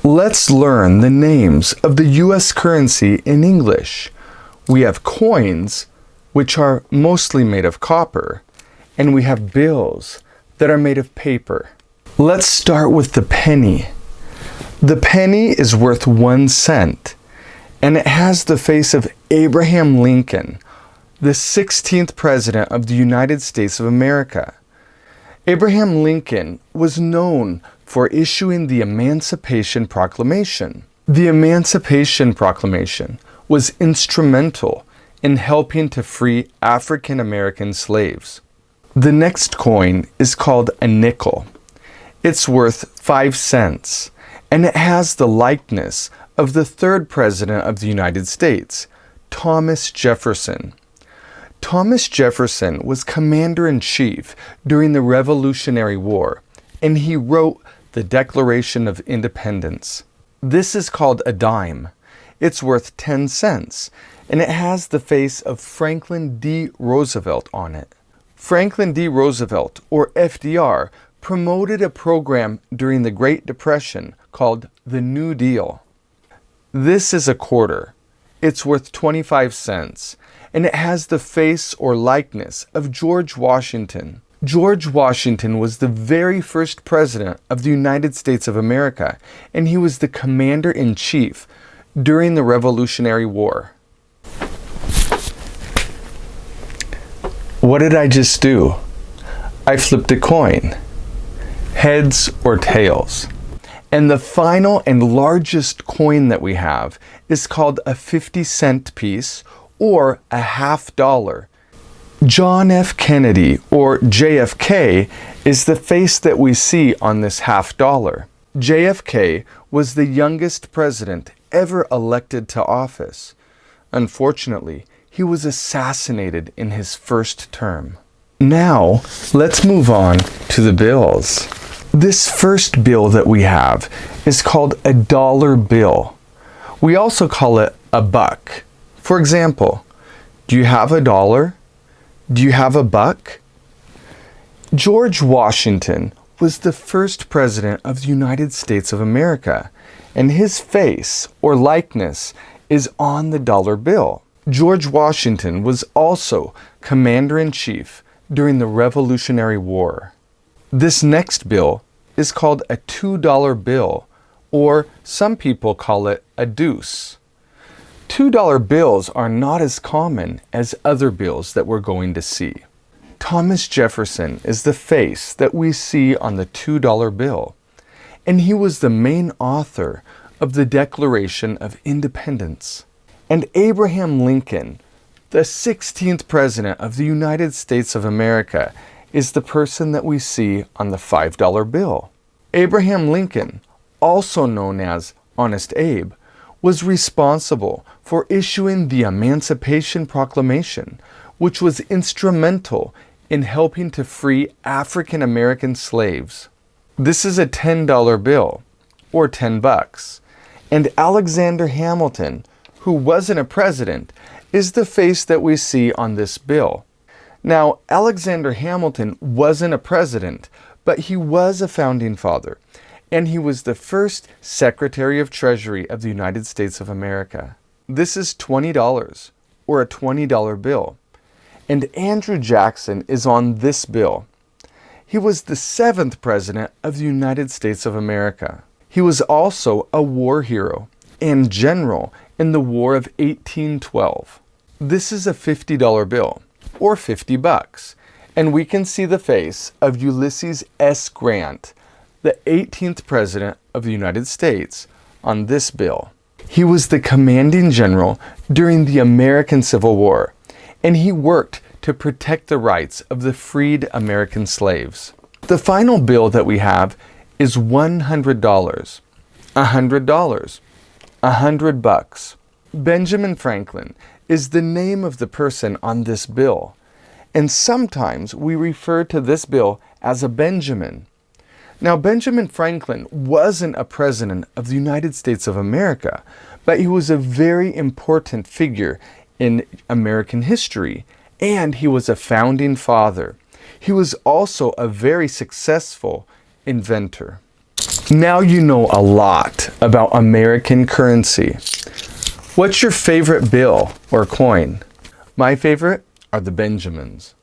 Let's learn the names of the U.S. currency in English. We have coins, which are mostly made of copper, and we have bills that are made of paper. Let's start with the penny. The penny is worth 1 cent, and it has the face of Abraham Lincoln, the 16th President of the United States of America. Abraham Lincoln was known for issuing the Emancipation Proclamation. The Emancipation Proclamation was instrumental in helping to free African American slaves. The next coin is called a nickel. It's worth 5 cents, and it has the likeness of the 3rd President of the United States, Thomas Jefferson. Thomas Jefferson was Commander-in-Chief during the Revolutionary War, and he wrote the Declaration of Independence. This is called a dime. It's worth 10 cents, and it has the face of Franklin D. Roosevelt on it. Franklin D. Roosevelt, or FDR, promoted a program during the Great Depression called the New Deal. This is a quarter. It's worth 25 cents, and it has the face or likeness of George Washington. George Washington was the very first president of the United States of America, and he was the commander-in-chief during the Revolutionary War. What did I just do? I flipped a coin. Heads or tails. And the final and largest coin that we have is called a 50-cent piece or a $50. John F. Kennedy, or JFK, is the face that we see on this $50. JFK was the youngest president ever elected to office. Unfortunately, he was assassinated in his first term. Now, let's move on to the bills. This first bill that we have is called a dollar bill. We also call it a buck. For example, do you have a dollar? Do you have a buck? George Washington was the first president of the United States of America, and his face or likeness is on the dollar bill. George Washington was also Commander-in-Chief during the Revolutionary War. This next bill is called a $2 bill, or some people call it a deuce. $2 bills are not as common as other bills that we're going to see. Thomas Jefferson is the face that we see on the $2 bill, and he was the main author of the Declaration of Independence. And Abraham Lincoln, the 16th President of the United States of America, is the person that we see on the $5 bill. Abraham Lincoln, also known as Honest Abe, was responsible for issuing the Emancipation Proclamation, which was instrumental in helping to free African American slaves. This is a $10 bill, or 10 bucks, and Alexander Hamilton, who wasn't a president, is the face that we see on this bill. Now, Alexander Hamilton wasn't a president, but he was a founding father, and he was the first Secretary of Treasury of the United States of America. This is $20, or a $20 bill, and Andrew Jackson is on this bill. He was the 7th President of the United States of America. He was also a war hero and general in the War of 1812. This is a $50 bill, or 50 bucks, and we can see the face of Ulysses S. Grant, the 18th President of the United States, on this bill. He was the commanding general during the American Civil War, and he worked to protect the rights of the freed American slaves. The final bill that we have is $100, $100, 100 bucks. Benjamin Franklin is the name of the person on this bill, and sometimes we refer to this bill as a Benjamin. Now, Benjamin Franklin wasn't a president of the United States of America, but he was a very important figure in American history, and he was a founding father. He was also a very successful inventor. Now you know a lot about American currency. What's your favorite bill or coin? My favorite are the Benjamins.